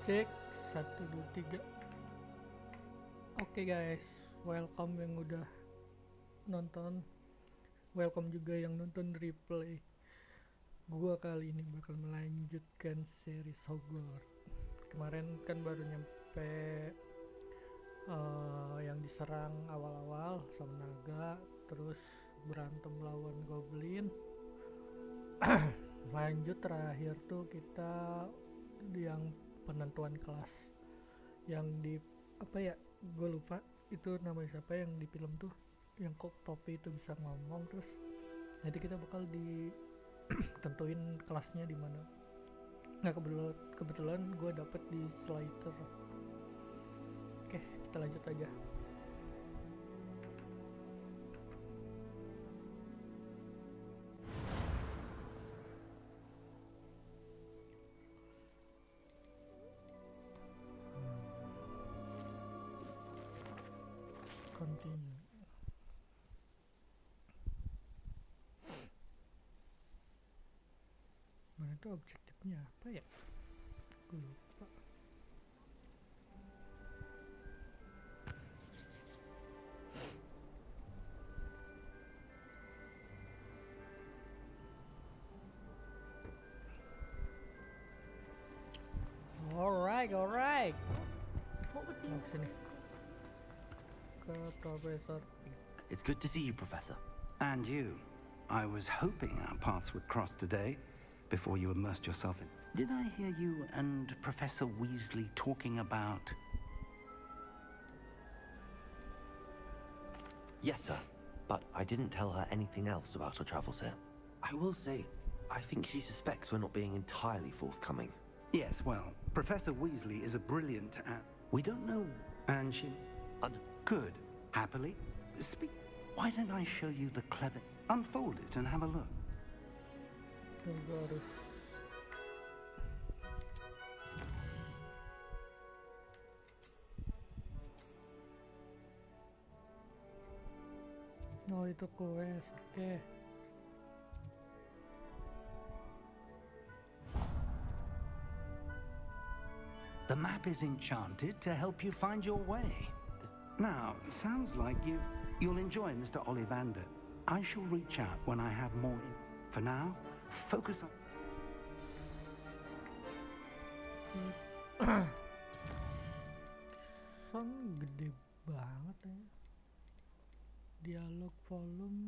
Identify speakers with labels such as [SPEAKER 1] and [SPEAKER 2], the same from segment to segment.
[SPEAKER 1] Cek 1 2 3. Oke guys, welcome yang udah nonton. Welcome juga yang nonton replay. Gua kali ini bakal melanjutkan series Hogwarts. Kemarin kan baru nyampe yang diserang awal-awal sama naga, terus berantem lawan goblin. Lanjut terakhir tuh kita yang penentuan kelas yang di apa ya, gue lupa itu namanya siapa yang di film tuh, yang kok topi itu bisa ngomong. Terus nanti kita bakal ditentuin kelasnya di mana. Nah kebetulan gue dapet di Slater. Oke, kita lanjut aja. Continue. Mana itu objektifnya apa ya? Gue lupa. Alright.
[SPEAKER 2] What would be
[SPEAKER 1] Sini. Ke Profesor.
[SPEAKER 3] It's good to see you, Professor.
[SPEAKER 4] And you. I was hoping our paths would cross today before you immersed yourself in... Did I hear you and Professor Weasley talking about...
[SPEAKER 3] Yes, sir. But I didn't tell her anything else about our travels here. I will say, I think she suspects we're not being entirely forthcoming.
[SPEAKER 4] Yes, well, Professor Weasley is a brilliant...
[SPEAKER 3] We don't know...
[SPEAKER 4] And she... Good. Happily. Speak. Why don't I show you the clever... Unfold it and have a look.
[SPEAKER 1] Gue harus itu quest. Oke.
[SPEAKER 4] The map is enchanted to help you find your way. Now, sounds like you'll enjoy Mr. Ollivander. I shall reach out when I have more. For now, focus on...
[SPEAKER 1] Son gede banget ya. Dialog volume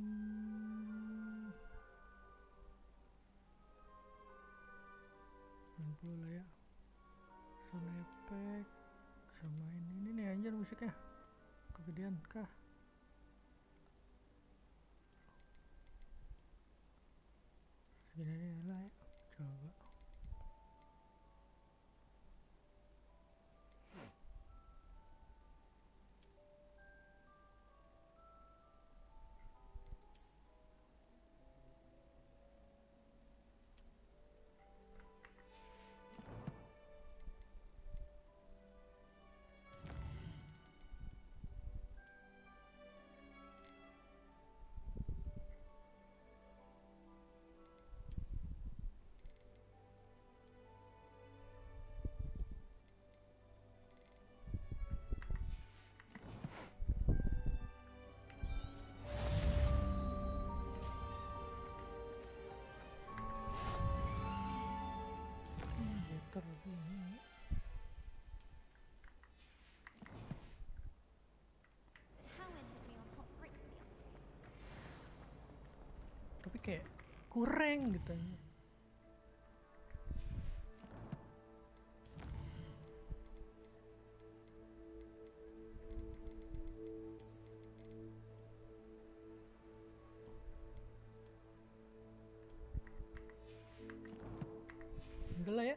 [SPEAKER 1] 60 lah ya. Sound effect sama ini nih anjir musiknya. Kegedean kah? Segini lah ya. Coba. Tapi kayak kurang gitu. Udah lah ya.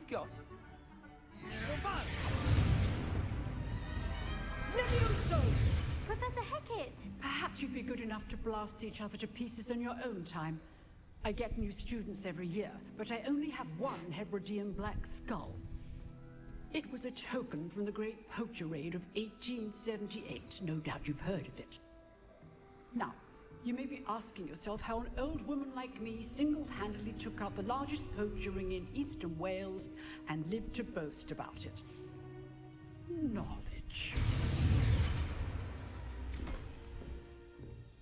[SPEAKER 5] got?
[SPEAKER 2] Levioso!
[SPEAKER 6] Professor Hecat!
[SPEAKER 2] Perhaps you'd be good enough to blast each other to pieces in your own time. I get new students every year, but I only have one Hebridean black skull. It was a token from the Great Poacher Raid of 1878. No doubt you've heard of it. Now, you may be asking yourself how an old woman like me single-handedly took out the largest poacher ring in eastern Wales and lived to boast about it. Knowledge.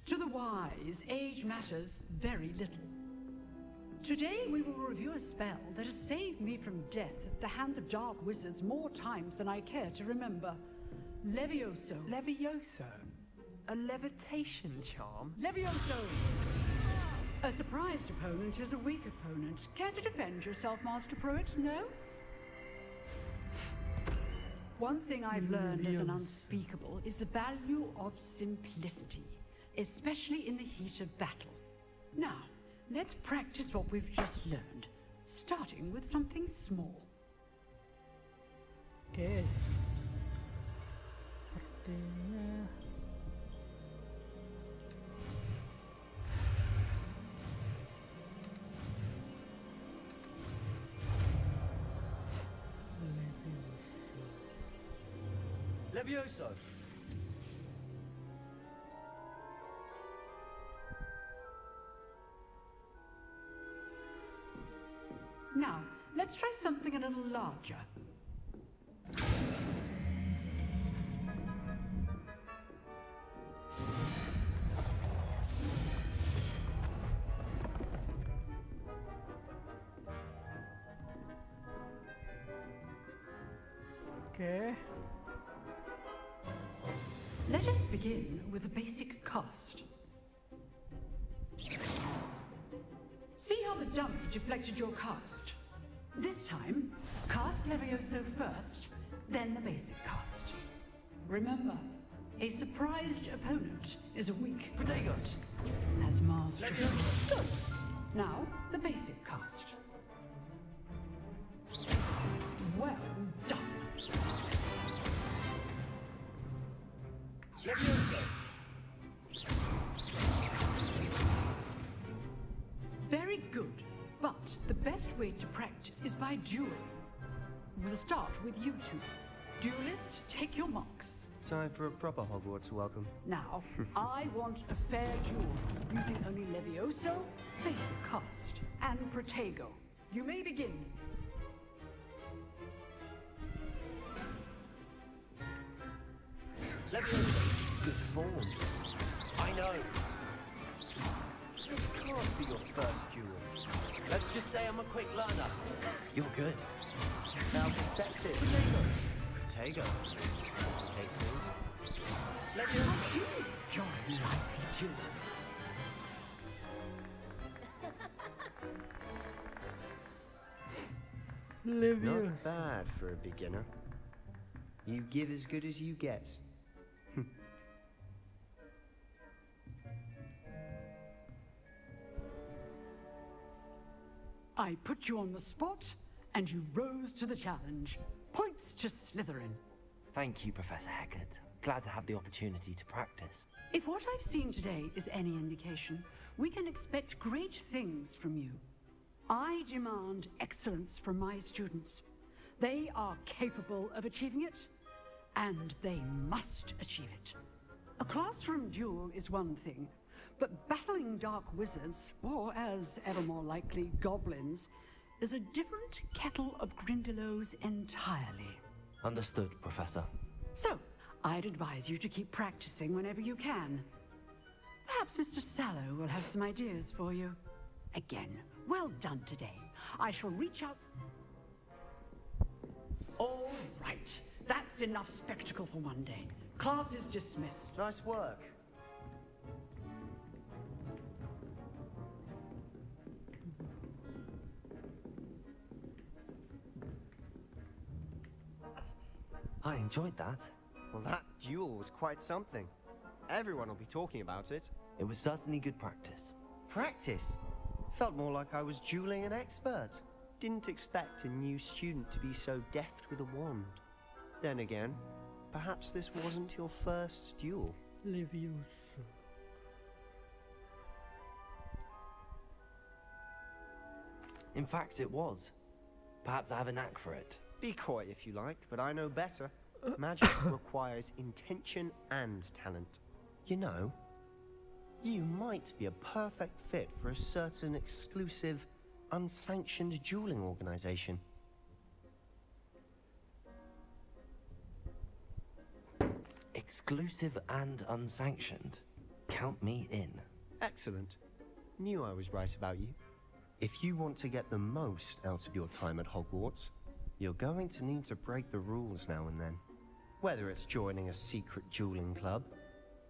[SPEAKER 2] To the wise, age matters very little. Today we will review a spell that has saved me from death at the hands of dark wizards more times than I care to remember. Levioso.
[SPEAKER 5] Levioso? A levitation charm?
[SPEAKER 2] Levioso! A surprised opponent is a weak opponent. Care to defend yourself, Master Pruitt? No? One thing I've learned as an unspeakable is the value of simplicity, especially in the heat of battle. Now, let's practice what we've just learned, starting with something small.
[SPEAKER 1] Oke. Sepertinya
[SPEAKER 5] Levioso!
[SPEAKER 2] Now, let's try something a little larger.
[SPEAKER 1] oke.
[SPEAKER 2] Let us begin with a basic cast. See how the dummy deflected your cast? This time, cast Levioso first, then the basic cast. Remember, a surprised opponent is a weak opponent, as Master. Good. Now, the basic cast. Well done.
[SPEAKER 5] Levioso!
[SPEAKER 2] Very good, but the best way to practice is by dueling. We'll start with you two. Duelists, take your marks.
[SPEAKER 5] Time for a proper Hogwarts welcome.
[SPEAKER 2] Now, I want a fair duel, using only Levioso, basic cast, and Protego. You may begin.
[SPEAKER 5] Levioso! Good form. I know. This can't be your first duel.
[SPEAKER 3] Let's just say I'm a quick learner. You're good.
[SPEAKER 5] Now perceptive. Protego. Hastings. Levioso!
[SPEAKER 2] Do enjoy lively duel.
[SPEAKER 1] Levioso.
[SPEAKER 5] Not bad for a beginner. You give as good as you get.
[SPEAKER 2] I put you on the spot, and you rose to the challenge. Points to Slytherin.
[SPEAKER 3] Thank you, Professor Hecat. Glad to have the opportunity to practice.
[SPEAKER 2] If what I've seen today is any indication, we can expect great things from you. I demand excellence from my students. They are capable of achieving it, and they must achieve it. A classroom duel is one thing, but battling dark wizards, or as ever more likely, goblins, is a different kettle of Grindylows entirely.
[SPEAKER 3] Understood, Professor.
[SPEAKER 2] So, I'd advise you to keep practicing whenever you can. Perhaps Mr. Sallow will have some ideas for you. Again, well done today. I shall reach out... All right, that's enough spectacle for one day. Class is dismissed.
[SPEAKER 5] Nice work.
[SPEAKER 3] I enjoyed that.
[SPEAKER 5] Well, that duel was quite something. Everyone will be talking about it.
[SPEAKER 3] It was certainly good practice.
[SPEAKER 5] Practice? Felt more like I was dueling an expert. Didn't expect a new student to be so deft with a wand. Then again, perhaps this wasn't your first duel.
[SPEAKER 1] Reviews.
[SPEAKER 3] In fact, it was. Perhaps I have a knack for it.
[SPEAKER 5] Be coy if you like, but I know better. Magic requires intention and talent. You know, you might be a perfect fit for a certain exclusive, unsanctioned dueling organization.
[SPEAKER 3] Exclusive and unsanctioned. Count me in.
[SPEAKER 5] Excellent. Knew I was right about you. If you want to get the most out of your time at Hogwarts, you're going to need to break the rules now and then. Whether it's joining a secret dueling club,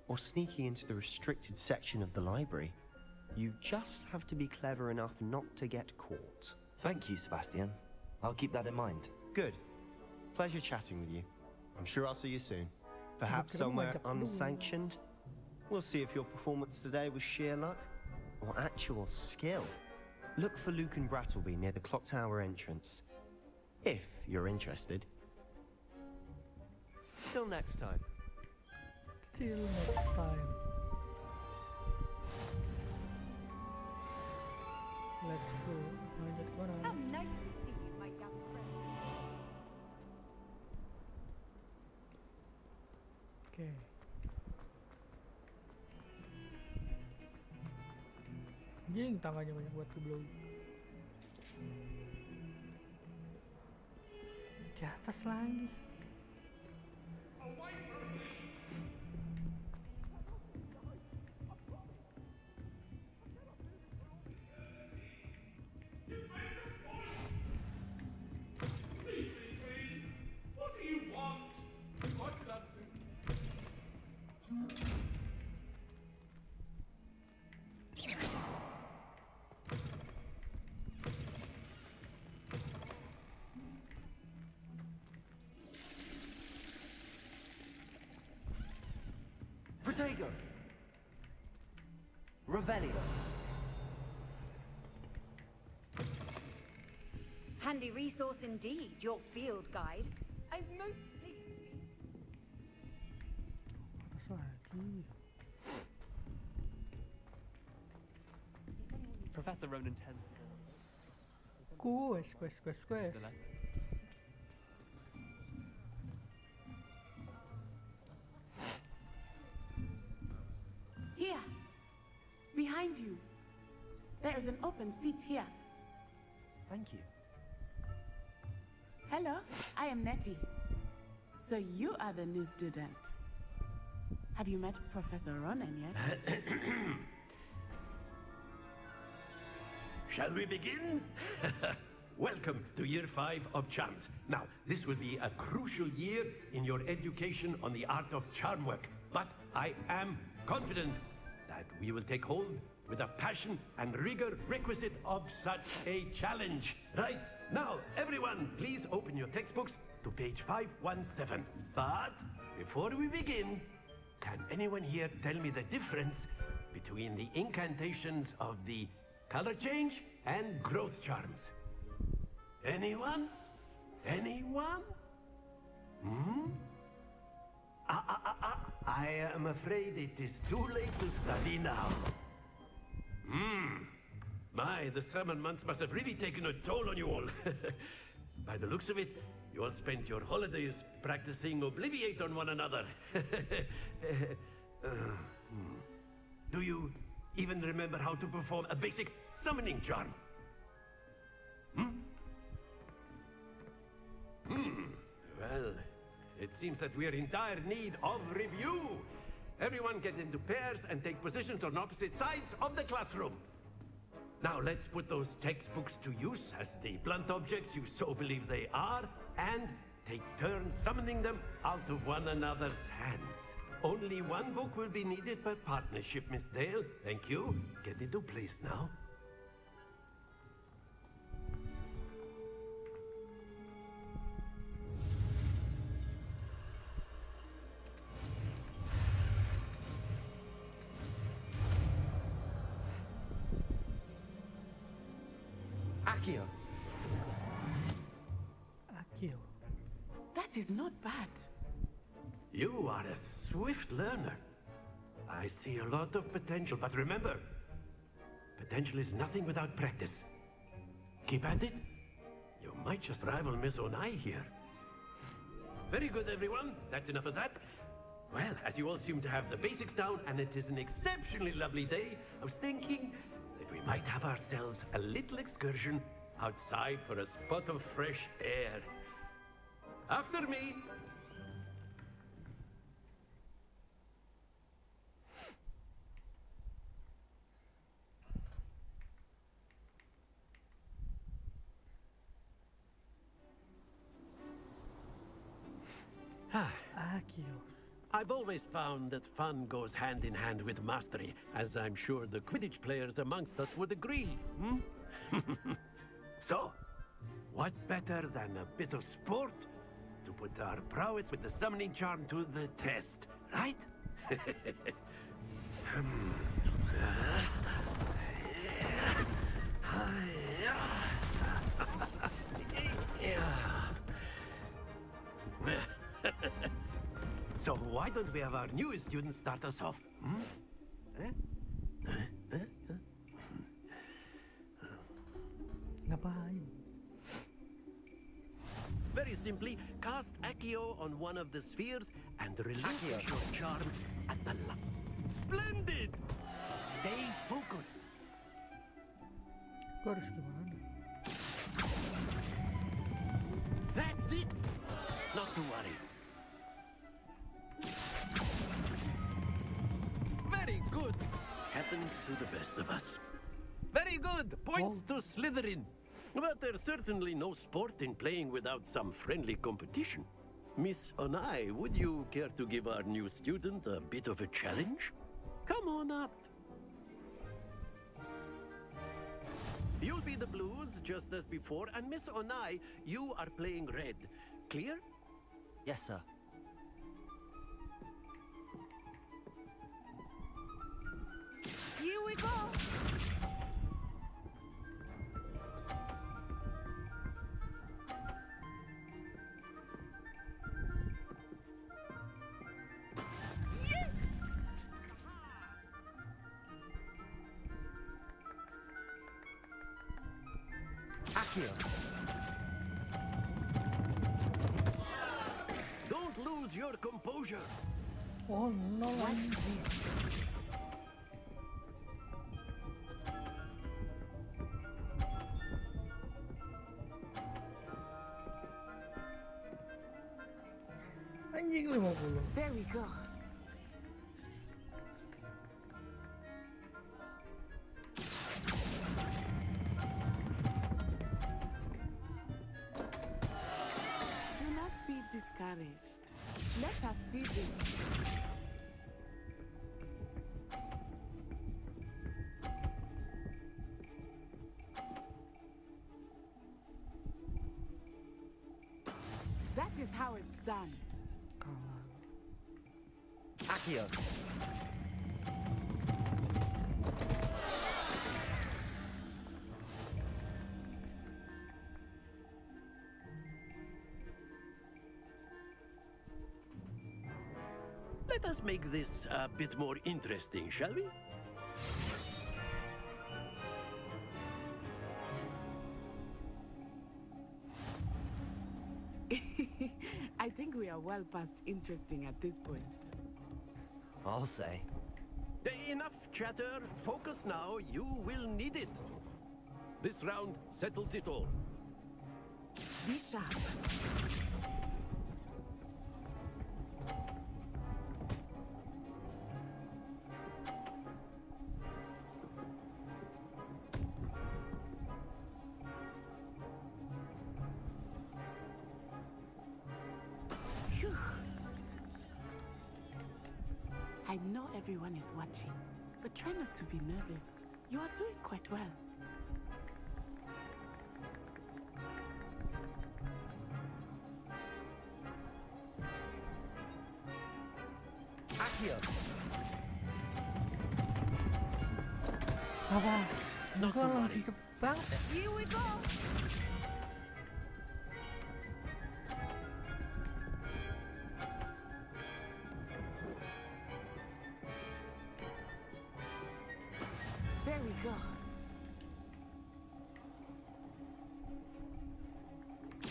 [SPEAKER 5] or sneaking into the restricted section of the library, you just have to be clever enough not to get caught.
[SPEAKER 3] Thank you, Sebastian. I'll keep that in mind.
[SPEAKER 5] Good. Pleasure chatting with you. I'm sure I'll see you soon. Perhaps somewhere unsanctioned? We'll see if your performance today was sheer luck or actual skill. Look for Luke and Brattleby near the clock tower entrance, if you're interested. Till next time.
[SPEAKER 1] Till next time. Let's go.
[SPEAKER 7] How nice to see you, my young friend.
[SPEAKER 1] Oke. Jing, tangannya banyak buat ke blow. Di atas lagi.
[SPEAKER 3] Protego! Revelio!
[SPEAKER 7] Handy resource indeed, your field guide. I'm most pleased to be.
[SPEAKER 1] Atas lagi.
[SPEAKER 8] Professor Ronan 10.
[SPEAKER 1] Quest.
[SPEAKER 8] The lesson.
[SPEAKER 9] Here, behind you. There is an open seat here.
[SPEAKER 3] Thank you.
[SPEAKER 9] Hello, I am Nettie. So you are the new student. Have you met Professor Ronan yet?
[SPEAKER 10] Shall we begin? Welcome to Year 5 of Charms. Now, this will be a crucial year in your education on the art of charm work. But I am confident that we will take hold with the passion and rigor requisite of such a challenge. Right, now, everyone, please open your textbooks to page 517. But before we begin, can anyone here tell me the difference between the incantations of the color change and growth charms? Anyone? Anyone? I am afraid it is too late to study now. My, the summer months must have really taken a toll on you all. By the looks of it, you all spent your holidays practicing Obliviate on one another. Do you even remember how to perform a basic summoning charm? Well, it seems that we are in dire need of review. Everyone get into pairs and take positions on opposite sides of the classroom. Now let's put those textbooks to use as the blunt objects you so believe they are, and take turns summoning them out of one another's hands. Only one book will be needed per partnership, Miss Dale. Thank you. Get into place now.
[SPEAKER 3] Accio!
[SPEAKER 1] Akio.
[SPEAKER 9] That is not bad.
[SPEAKER 10] You are a swift learner. I see a lot of potential, but remember, potential is nothing without practice. Keep at it. You might just rival Miss Onai here. Very good, everyone. That's enough of that. Well, as you all seem to have the basics down, and it is an exceptionally lovely day, I was thinking that we might have ourselves a little excursion outside for a spot of fresh air. After me.
[SPEAKER 1] Akio.
[SPEAKER 10] I've always found that fun goes hand in hand with mastery, as I'm sure the Quidditch players amongst us would agree. So, what better than a bit of sport to put our prowess with the summoning charm to the test, right? So why don't we have our newest student start us off?
[SPEAKER 1] Ngapain?
[SPEAKER 10] Very simply, cast Accio on one of the spheres and relinquish your charm at the Splendid! Stay focused.
[SPEAKER 1] Gue harus gimana?
[SPEAKER 10] That's it! Not to worry. Very good. Happens to the best of us. Very good. Points to Slytherin. But there's certainly no sport in playing without some friendly competition. Miss Onai, would you care to give our new student a bit of a challenge? Come on up. You'll be the blues, just as before, and Miss Onai, you are playing red. Clear?
[SPEAKER 3] Yes, sir.
[SPEAKER 9] Here we go.
[SPEAKER 3] Akio.
[SPEAKER 10] Don't lose your composure.
[SPEAKER 1] Oh no.
[SPEAKER 9] Watch this.
[SPEAKER 1] Anjing 50.
[SPEAKER 9] There we go. Do not be discouraged. Let us see this. That is how it's done.
[SPEAKER 3] Akio.
[SPEAKER 10] Let us make this a bit more interesting, shall we?
[SPEAKER 9] I think we are well past interesting at this point.
[SPEAKER 3] I'll say.
[SPEAKER 10] Enough chatter. Focus now. You will need it. This round settles it all.
[SPEAKER 9] Be sharp. Phew. I know everyone is watching, but try not to be nervous. You are doing quite well.
[SPEAKER 3] Akio.
[SPEAKER 1] Apa?
[SPEAKER 10] Not to
[SPEAKER 1] Enggak lah,
[SPEAKER 10] worry.
[SPEAKER 1] cepet banget.
[SPEAKER 9] Here we go. go.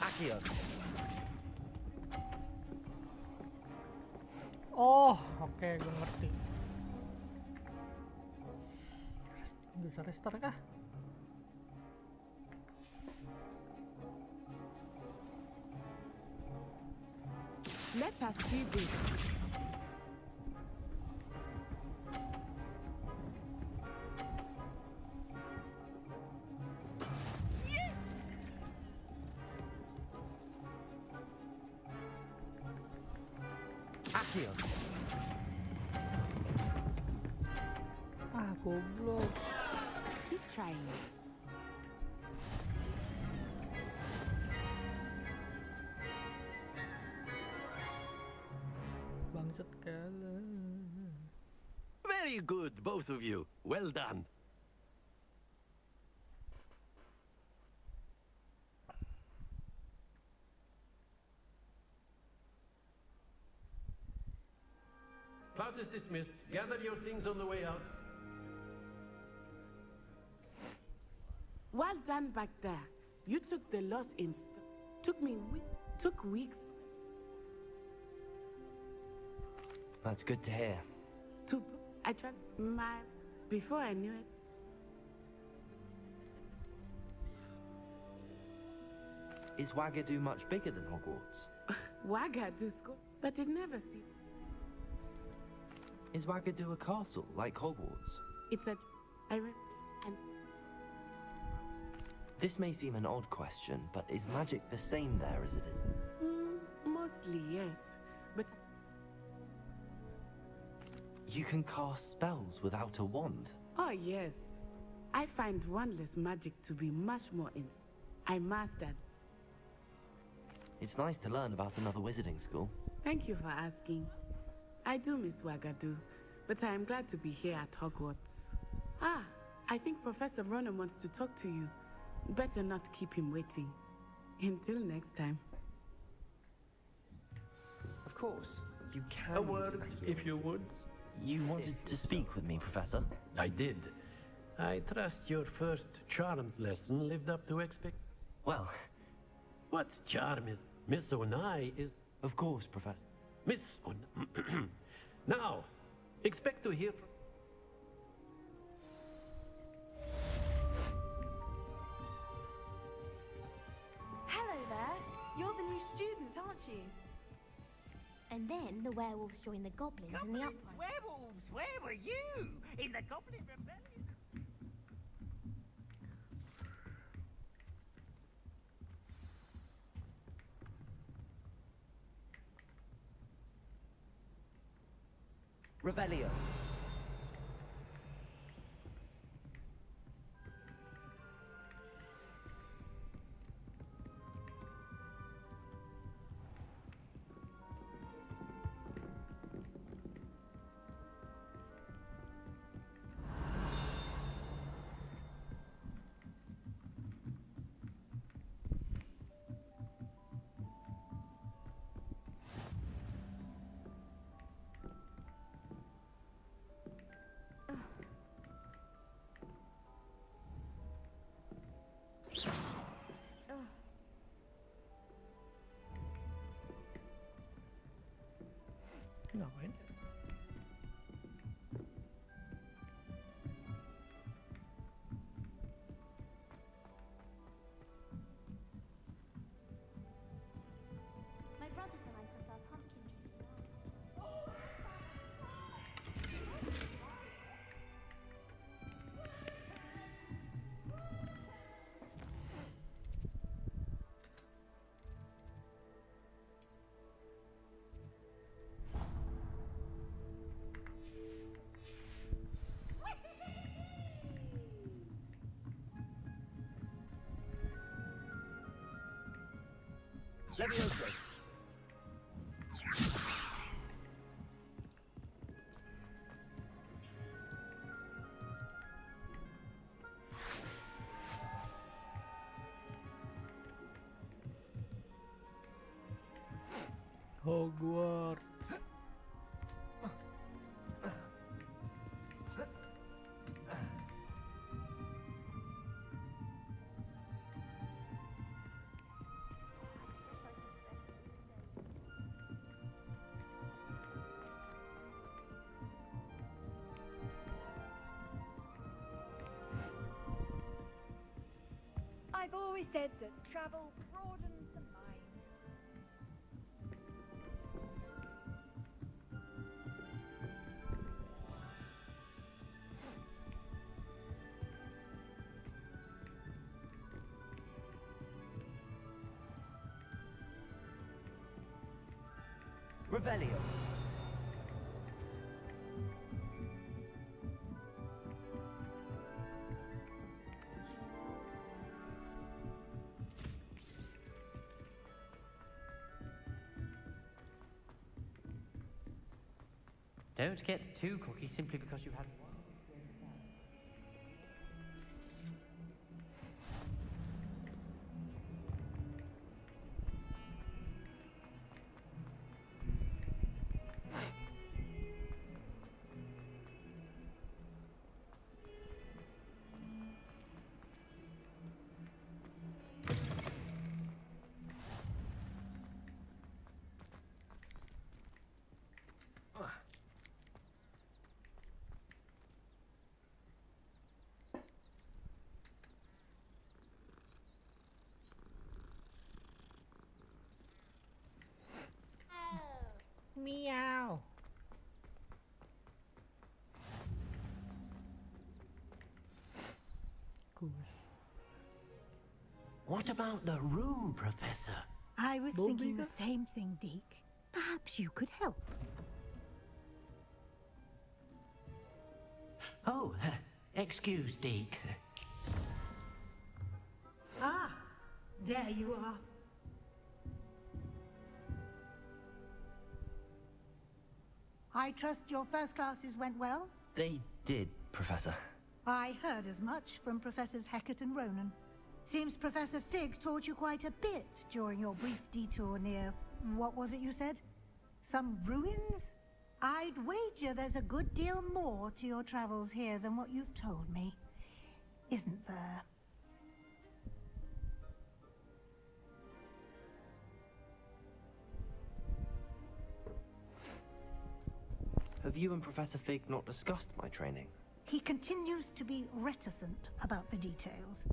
[SPEAKER 3] Accio.
[SPEAKER 1] Oh, oke, gue ngerti. Bisa restart kah?
[SPEAKER 9] Let us see this.
[SPEAKER 3] Accio.
[SPEAKER 1] Ah, goblok.
[SPEAKER 9] Keep trying.
[SPEAKER 1] Bangsat kalah.
[SPEAKER 10] Very good, both of you. Well done. Class is dismissed. Gather your things on the way out.
[SPEAKER 9] Well done back there. You took the loss took weeks
[SPEAKER 3] That's good to hear.
[SPEAKER 9] to. I tried before I knew it.
[SPEAKER 3] Is Wagadu much bigger than Hogwarts?
[SPEAKER 9] Waga do school, but it never see.
[SPEAKER 3] Is Wagadu a castle like Hogwarts?
[SPEAKER 9] It's a. I read and
[SPEAKER 3] This may seem an odd question, but is magic the same there as it is?
[SPEAKER 9] mostly yes, but
[SPEAKER 3] You can cast spells without a wand.
[SPEAKER 9] oh yes, I find wandless magic to be much more I mastered.
[SPEAKER 3] It's nice to learn about another wizarding school.
[SPEAKER 9] Thank you for asking. I do miss Wagadu, but I am glad to be here at Hogwarts. Ah, I think Professor Ronan wants to talk to you. Better not keep him waiting. Until next time.
[SPEAKER 5] Of course, you can.
[SPEAKER 10] A word, if you would.
[SPEAKER 3] You wanted to speak with me, Professor?
[SPEAKER 10] I did. I trust your first charms lesson lived up to expect.
[SPEAKER 3] Well,
[SPEAKER 10] What charm is Miss Onai is
[SPEAKER 3] of course, Professor.
[SPEAKER 10] Miss On. Now, expect to hear from.
[SPEAKER 7] Hello there. You're the new student, aren't you?
[SPEAKER 6] And then the werewolves join the goblins in the uprising.
[SPEAKER 11] Werewolves, where were you? In the Goblin Rebellion?
[SPEAKER 3] Revelio.
[SPEAKER 1] Ngapain?
[SPEAKER 6] My brothers and I prefer pumpkin juice.
[SPEAKER 3] Leviosa.
[SPEAKER 1] Hogwarts.
[SPEAKER 7] I've always said that travel broadens the mind.
[SPEAKER 3] Revelio.
[SPEAKER 8] Don't get too cocky simply because you had one.
[SPEAKER 1] Meow. Goose.
[SPEAKER 10] What about the room, Professor?
[SPEAKER 12] I was
[SPEAKER 1] Bobby
[SPEAKER 12] thinking the
[SPEAKER 1] ka?
[SPEAKER 12] same thing, Deke. Perhaps you could help.
[SPEAKER 10] Oh, excuse, Deke.
[SPEAKER 12] Ah, there you are. I trust your first classes went well?
[SPEAKER 3] They did, Professor.
[SPEAKER 12] I heard as much from Professors Hecat and Ronan. Seems Professor Fig taught you quite a bit during your brief detour near... what was it you said? Some ruins? I'd wager there's a good deal more to your travels here than what you've told me. Isn't there?
[SPEAKER 3] Have you and Professor Fig not discussed my training?
[SPEAKER 12] He continues to be reticent about the details,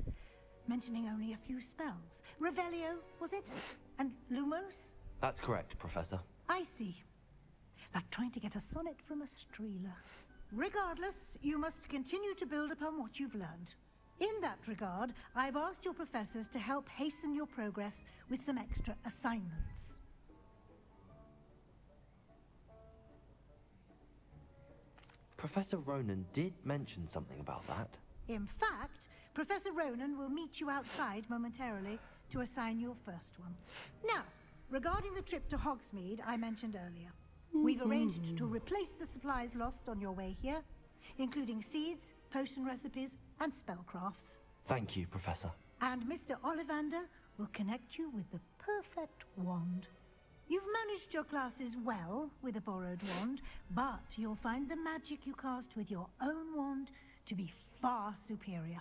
[SPEAKER 12] mentioning only a few spells. Revelio, was it? And Lumos?
[SPEAKER 3] That's correct, Professor.
[SPEAKER 12] I see. Like trying to get a sonnet from a streeler. Regardless, you must continue to build upon what you've learned. In that regard, I've asked your professors to help hasten your progress with some extra assignments.
[SPEAKER 3] Professor Ronan did mention something about that.
[SPEAKER 12] In fact, Professor Ronan will meet you outside momentarily to assign your first one. Now, regarding the trip to Hogsmeade I mentioned earlier, we've arranged to replace the supplies lost on your way here, including seeds, potion recipes, and spellcrafts.
[SPEAKER 3] Thank you, Professor.
[SPEAKER 12] And Mr. Ollivander will connect you with the perfect wand. You've managed your classes well with a borrowed wand, but you'll find the magic you cast with your own wand to be far superior.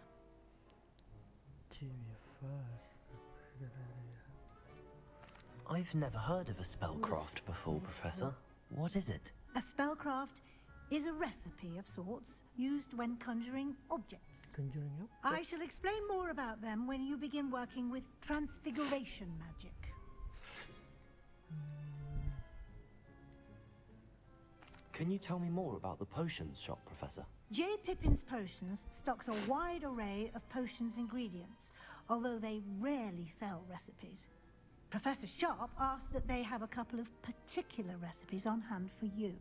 [SPEAKER 3] I've never heard of a spellcraft before, Professor. What is it?
[SPEAKER 12] A spellcraft is a recipe of sorts used when conjuring objects.
[SPEAKER 1] Conjuring up?
[SPEAKER 12] I shall explain more about them when you begin working with transfiguration magic.
[SPEAKER 3] Can you tell me more about the potions shop, Professor?
[SPEAKER 12] J. Pippin's Potions stocks a wide array of potions ingredients, although they rarely sell recipes. Professor Sharp asked that they have a couple of particular recipes on hand for you.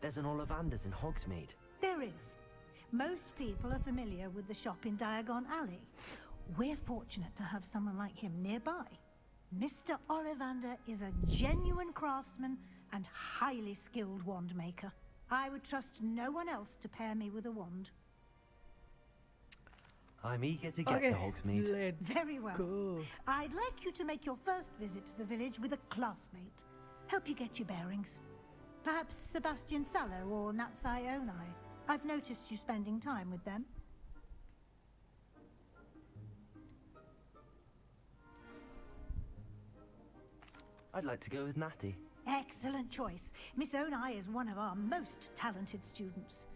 [SPEAKER 3] There's an Ollivander's in Hogsmeade.
[SPEAKER 12] There is. Most people are familiar with the shop in Diagon Alley. We're fortunate to have someone like him nearby. Mr. Ollivander is a genuine craftsman and highly skilled wand maker. I would trust no one else to pair me with a wand.
[SPEAKER 3] I'm eager to get to Hogsmeade.
[SPEAKER 1] Let's
[SPEAKER 12] Very well.
[SPEAKER 1] go.
[SPEAKER 12] I'd like you to make your first visit to the village with a classmate. Help you get your bearings. Perhaps Sebastian Sallow or Natsai Onai. I've noticed you spending time with them.
[SPEAKER 3] I'd like to go with Natty.
[SPEAKER 12] Excellent choice. Miss Onai is one of our most talented students.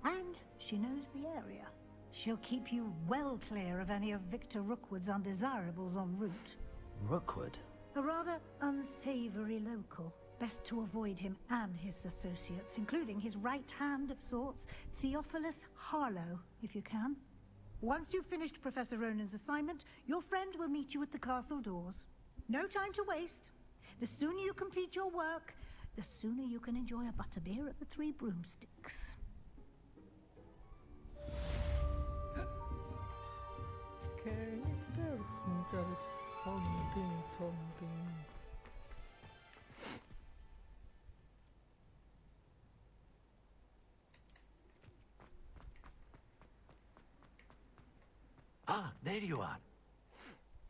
[SPEAKER 12] And she knows the area. She'll keep you well clear of any of Victor Rookwood's undesirables en route.
[SPEAKER 3] Rookwood?
[SPEAKER 12] A rather unsavory local. Best to avoid him and his associates, including his right hand of sorts, Theophilus Harlow, if you can. Once you've finished Professor Ronan's assignment, your friend will meet you at the castle doors. No time to waste. The sooner you complete your work, the sooner you can enjoy a butterbeer at the Three Broomsticks.
[SPEAKER 1] Kayaknya kita harus mencari something.
[SPEAKER 10] Ah, there you are.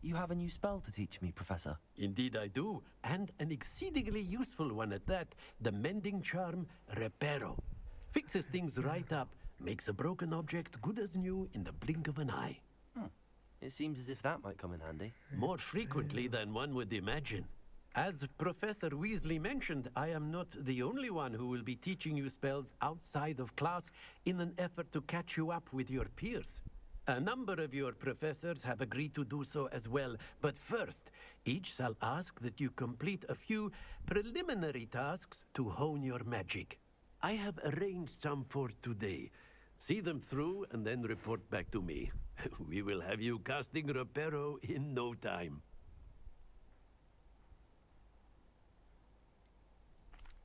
[SPEAKER 3] You have a new spell to teach me, Professor.
[SPEAKER 10] Indeed I do, and an exceedingly useful one at that. The mending charm, Reparo. Fixes things right up, makes a broken object good as new in the blink of an eye.
[SPEAKER 3] It seems as if that might come in handy.
[SPEAKER 10] More frequently than one would imagine. As Professor Weasley mentioned, I am not the only one who will be teaching you spells outside of class in an effort to catch you up with your peers. A number of your professors have agreed to do so as well, but first, each shall ask that you complete a few preliminary tasks to hone your magic. I have arranged some for today. See them through and then report back to me. We will have you casting Reparo in no time.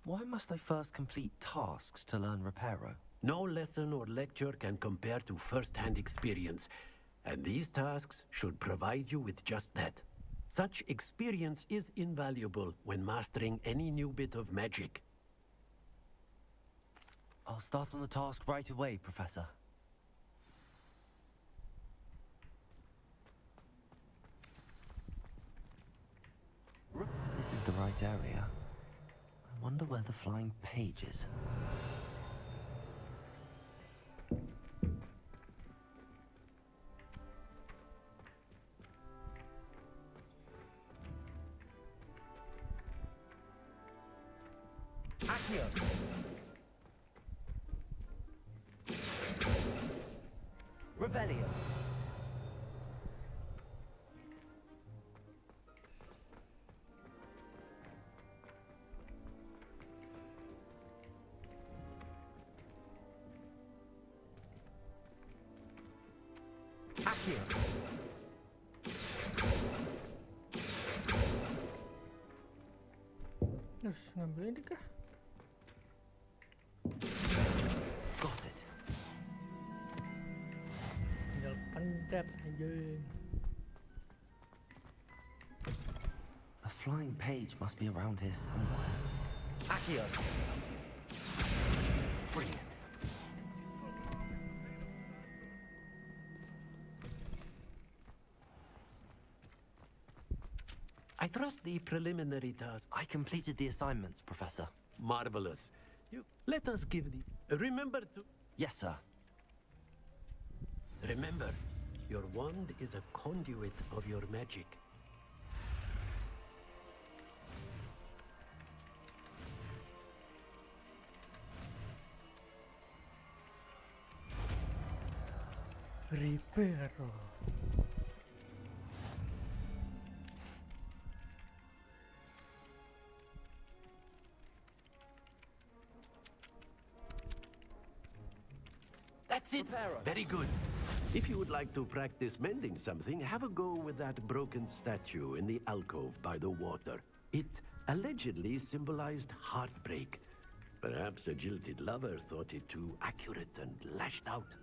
[SPEAKER 3] Why must I first complete tasks to learn Reparo?
[SPEAKER 10] No lesson or lecture can compare to first-hand experience, and these tasks should provide you with just that. Such experience is invaluable when mastering any new bit of magic.
[SPEAKER 3] I'll start on the task right away, Professor. This is the right area. I wonder where the flying page is. Revelio. Accio.
[SPEAKER 1] Terus ngambil ini kah?
[SPEAKER 3] Got it.
[SPEAKER 1] Tinggal pencet aja.
[SPEAKER 3] A flying page must be around here somewhere. Accio. Brilliant.
[SPEAKER 10] I trust the preliminary task.
[SPEAKER 3] I completed the assignments, Professor.
[SPEAKER 10] Marvelous. Let us give the... Remember to...
[SPEAKER 3] Yes, sir.
[SPEAKER 10] Remember, your wand is a conduit of your magic.
[SPEAKER 1] Reparo.
[SPEAKER 10] That's it. Very good. If you would like to practice mending something, have a go with that broken statue in the alcove by the water. It allegedly symbolized heartbreak. Perhaps a jilted lover thought it too accurate and lashed out.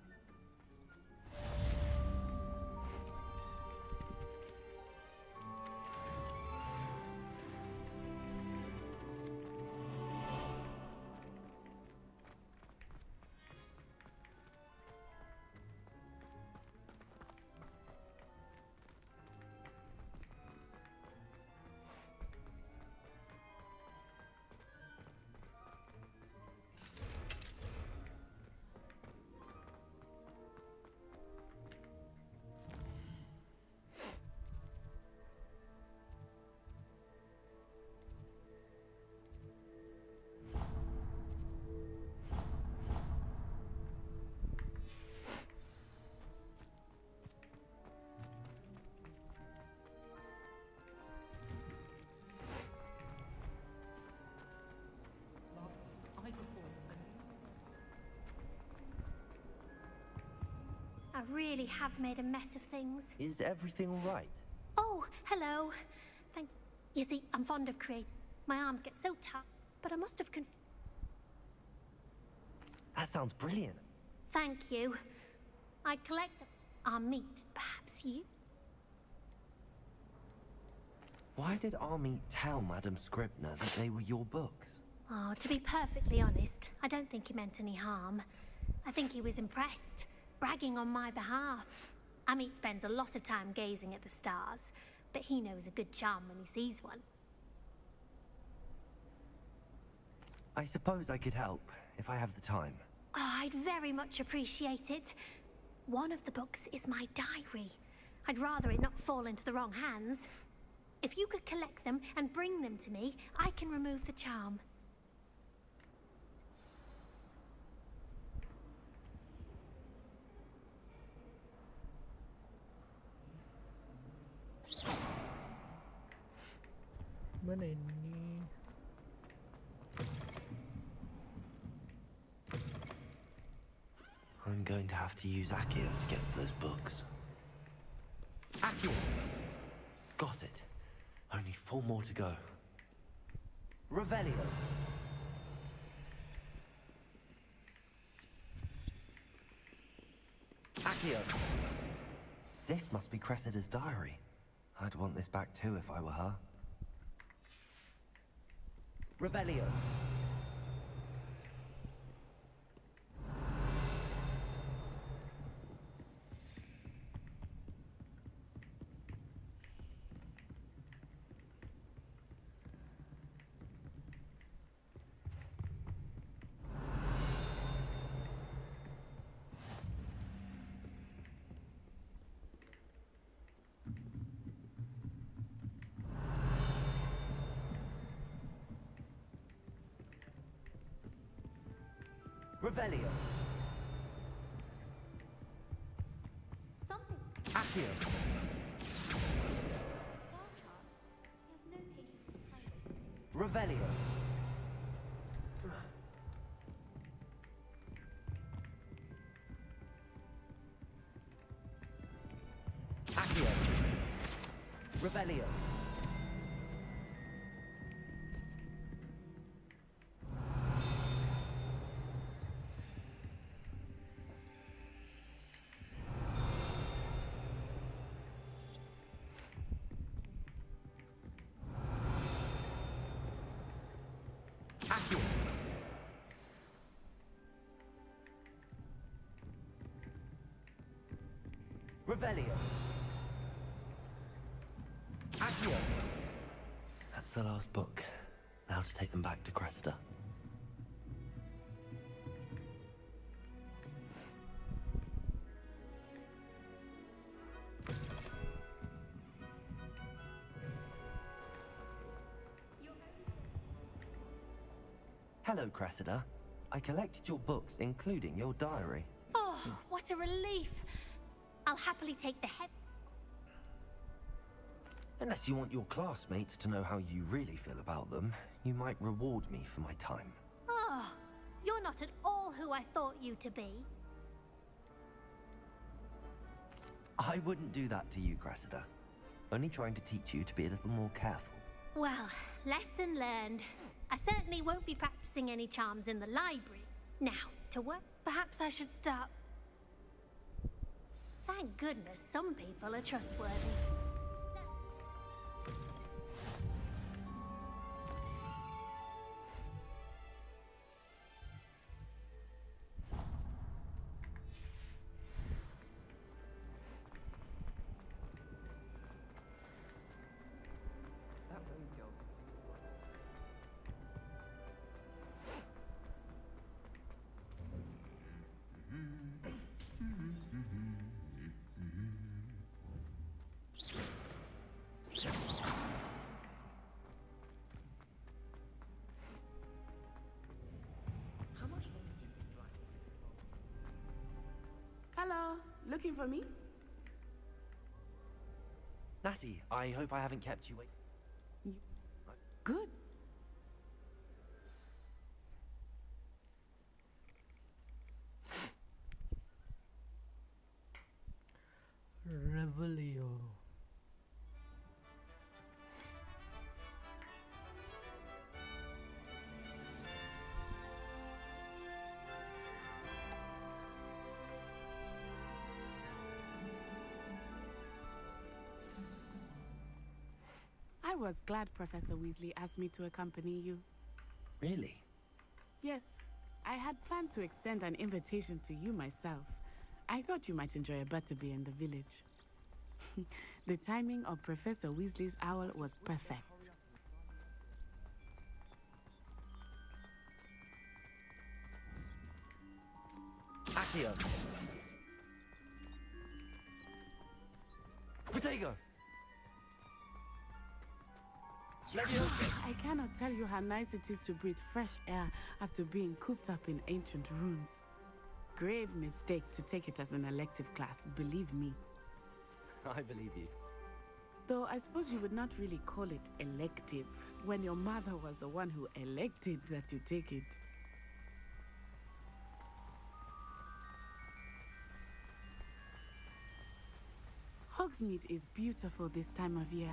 [SPEAKER 6] I really have made a mess of things.
[SPEAKER 3] Is everything all right?
[SPEAKER 6] Oh, hello. Thank you. You see, I'm fond of creating. My arms get so tight, but I must have
[SPEAKER 3] That sounds brilliant.
[SPEAKER 6] Thank you. I collect them. Our meat, perhaps you?
[SPEAKER 3] Why did Army tell Madam Scribner that they were your books?
[SPEAKER 6] Oh, to be perfectly honest, I don't think he meant any harm. I think he was impressed, bragging on my behalf. Amit spends a lot of time gazing at the stars, but he knows a good charm when he sees one.
[SPEAKER 3] I suppose I could help, if I have the time.
[SPEAKER 6] Oh, I'd very much appreciate it. One of the books is my diary. I'd rather it not fall into the wrong hands. If you could collect them and bring them to me, I can remove the charm.
[SPEAKER 1] Mana ini?
[SPEAKER 3] I'm going to have to use Akio to get to those books. Akio! Got it. Only 4 more to go. Revelio. Akio. This must be Cressida's diary. I'd want this back too if I were her. Revelio. Revelio.
[SPEAKER 6] Something.
[SPEAKER 3] Akio. Revelio. Akio. Revelio. Akio. Revelio. Akio. That's the last book. Now to take them back to Cressida. Hello, Cressida. I collected your books, including your diary.
[SPEAKER 6] Oh, what a relief. I'll happily take the head.
[SPEAKER 3] Unless you want your classmates to know how you really feel about them, you might reward me for my time.
[SPEAKER 6] Oh, you're not at all who I thought you to be.
[SPEAKER 3] I wouldn't do that to you, Cressida. Only trying to teach you to be a little more careful.
[SPEAKER 6] Well, lesson learned. I certainly won't be practicing any charms in the library. Now, to work, perhaps I should start. Thank goodness some people are trustworthy.
[SPEAKER 9] Hello, looking for me?
[SPEAKER 3] Natty, I hope I haven't kept you waiting.
[SPEAKER 9] Good.
[SPEAKER 1] Revelio.
[SPEAKER 9] I was glad Professor Weasley asked me to accompany you.
[SPEAKER 3] Really?
[SPEAKER 9] Yes, I had planned to extend an invitation to you myself. I thought you might enjoy a butterbeer in the village. The timing of Professor Weasley's owl was perfect.
[SPEAKER 3] Accio! Potato!
[SPEAKER 9] I cannot tell you how nice it is to breathe fresh air after being cooped up in ancient rooms. Grave mistake to take it as an elective class, believe me.
[SPEAKER 3] I believe you.
[SPEAKER 9] Though I suppose you would not really call it elective when your mother was the one who elected that you take it. Hogsmeade is beautiful this time of year.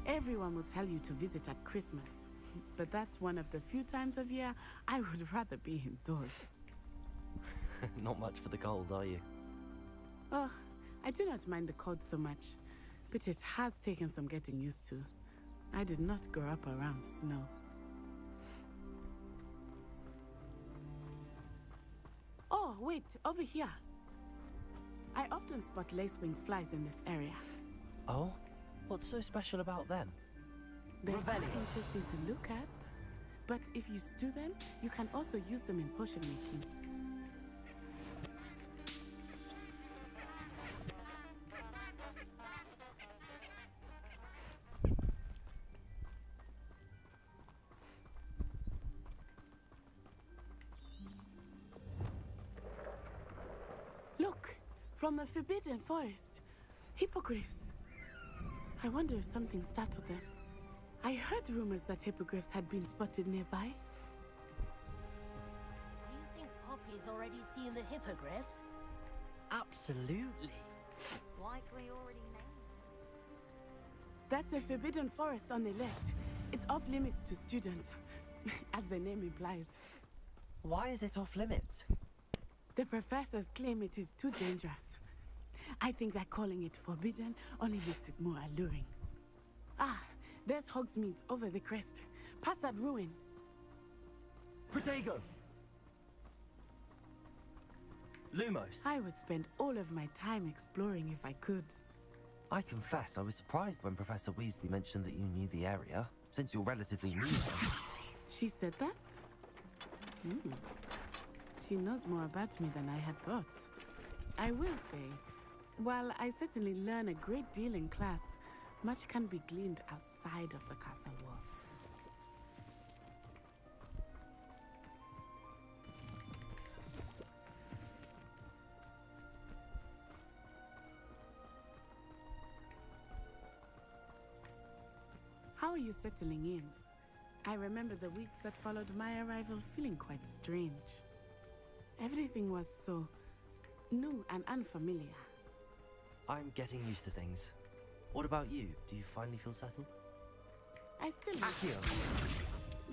[SPEAKER 9] Everyone will tell you to visit at Christmas, but that's one of the few times of year I would rather be indoors.
[SPEAKER 3] Not much for the cold, are you?
[SPEAKER 9] Oh, I do not mind the cold so much, but it has taken some getting used to. I did not grow up around snow. Oh, wait, over here. I often spot lacewing flies in this area.
[SPEAKER 3] Oh? What's so special about them?
[SPEAKER 9] They're interesting to look at, but if you stew them, you can also use them in potion making. Look, from the Forbidden Forest, hippogriffs. I wonder if something startled them. I heard rumors that hippogriffs had been spotted nearby.
[SPEAKER 11] Do you think Poppy's already seen the hippogriffs?
[SPEAKER 3] Absolutely.
[SPEAKER 6] Like we already know.
[SPEAKER 9] That's the Forbidden Forest on the left. It's off limits to students, as the name implies.
[SPEAKER 3] Why is it off limits?
[SPEAKER 9] The professors claim it is too dangerous. I think that calling it forbidden only makes it more alluring. Ah, there's Hogsmeade over the crest. Past that ruin.
[SPEAKER 3] Protego! Lumos!
[SPEAKER 9] I would spend all of my time exploring if I could.
[SPEAKER 3] I confess I was surprised when Professor Weasley mentioned that you knew the area, since you're relatively new here.
[SPEAKER 9] She said that? She knows more about me than I had thought. I will say, while I certainly learn a great deal in class, much can be gleaned outside of the castle walls. How are you settling in? I remember the weeks that followed my arrival feeling quite strange. Everything was so new and unfamiliar.
[SPEAKER 3] I'm getting used to things. What about you? Do you finally feel settled?
[SPEAKER 9] I still
[SPEAKER 3] Accio!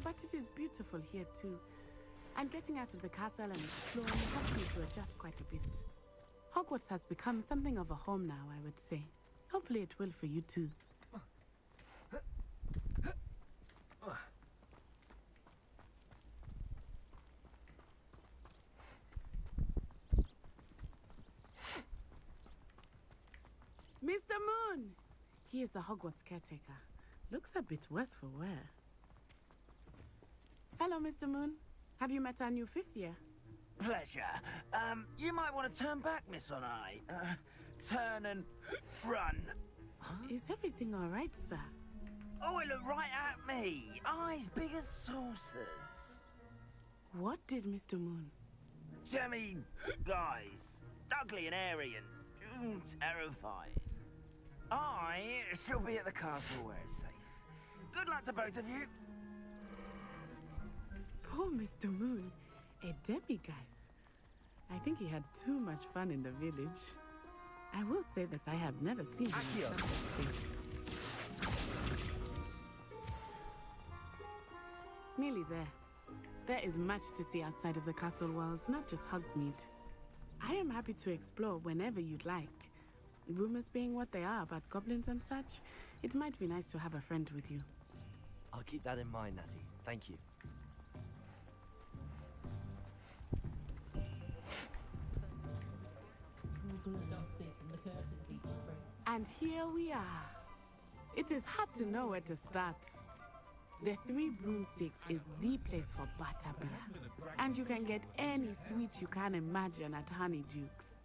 [SPEAKER 9] But it is beautiful here too. And getting out of the castle and exploring helped me to adjust quite a bit. Hogwarts has become something of a home now, I would say. Hopefully it will for you too. Mr. Moon! He is the Hogwarts caretaker. Looks a bit worse for wear. Hello, Mr. Moon. Have you met our new fifth year?
[SPEAKER 11] Pleasure. You might want to turn back, Miss On Eye. Turn and run.
[SPEAKER 9] Is everything all right, sir?
[SPEAKER 11] Oh, it looked right at me. Eyes big as saucers.
[SPEAKER 9] What did Mr. Moon?
[SPEAKER 11] Jemmy, guys. Ugly and airy and terrifying. I shall be at the castle where it's safe. Good luck to both of you.
[SPEAKER 9] Poor Mr. Moon. A demiguise. I think he had too much fun in the village. I will say that I have never seen him in such a state. Nearly there. There is much to see outside of the castle walls, not just Hogsmeade. I am happy to explore whenever you'd like. Rumors being what they are about goblins and such, it might be nice to have a friend with you.
[SPEAKER 13] I'll keep that in mind, Natty. Thank you.
[SPEAKER 9] And here we are. It is hard to know where to start. The Three Broomsticks is the place for butterbeer, and you can get any sweet you can imagine at Honeydukes.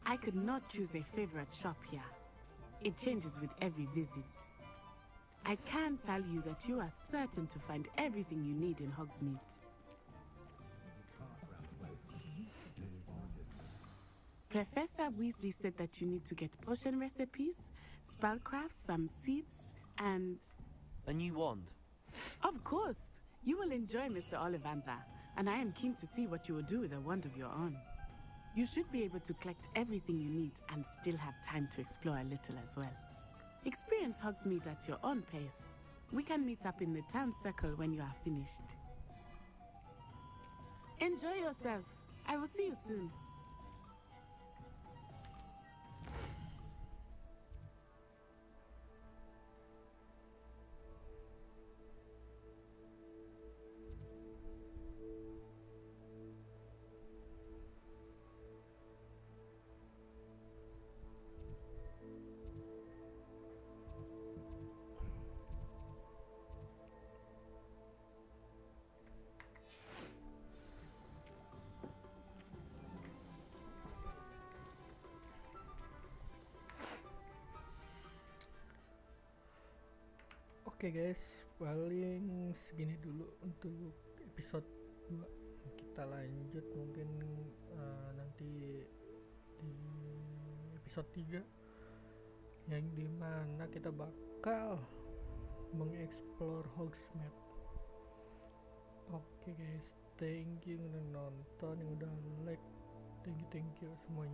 [SPEAKER 9] I could not choose a favorite shop here. It changes with every visit. I can tell you that you are certain to find everything you need in Hogsmeade. Professor Weasley said that you need to get potion recipes, spellcrafts, some seeds, and...
[SPEAKER 13] A new wand?
[SPEAKER 9] Of course! You will enjoy Mr. Ollivander, and I am keen to see what you will do with a wand of your own. You should be able to collect everything you need and still have time to explore a little as well. Experience Hogsmeade at your own pace. We can meet up in the town circle when you are finished. Enjoy yourself. I will see you soon.
[SPEAKER 1] Oke guys, paling segini dulu untuk episode 2. Kita lanjut mungkin nanti di episode 3 yang dimana kita bakal mengeksplor Hogsmeade. Oke guys, thank you yang udah nonton, yang udah like, thank you semuanya.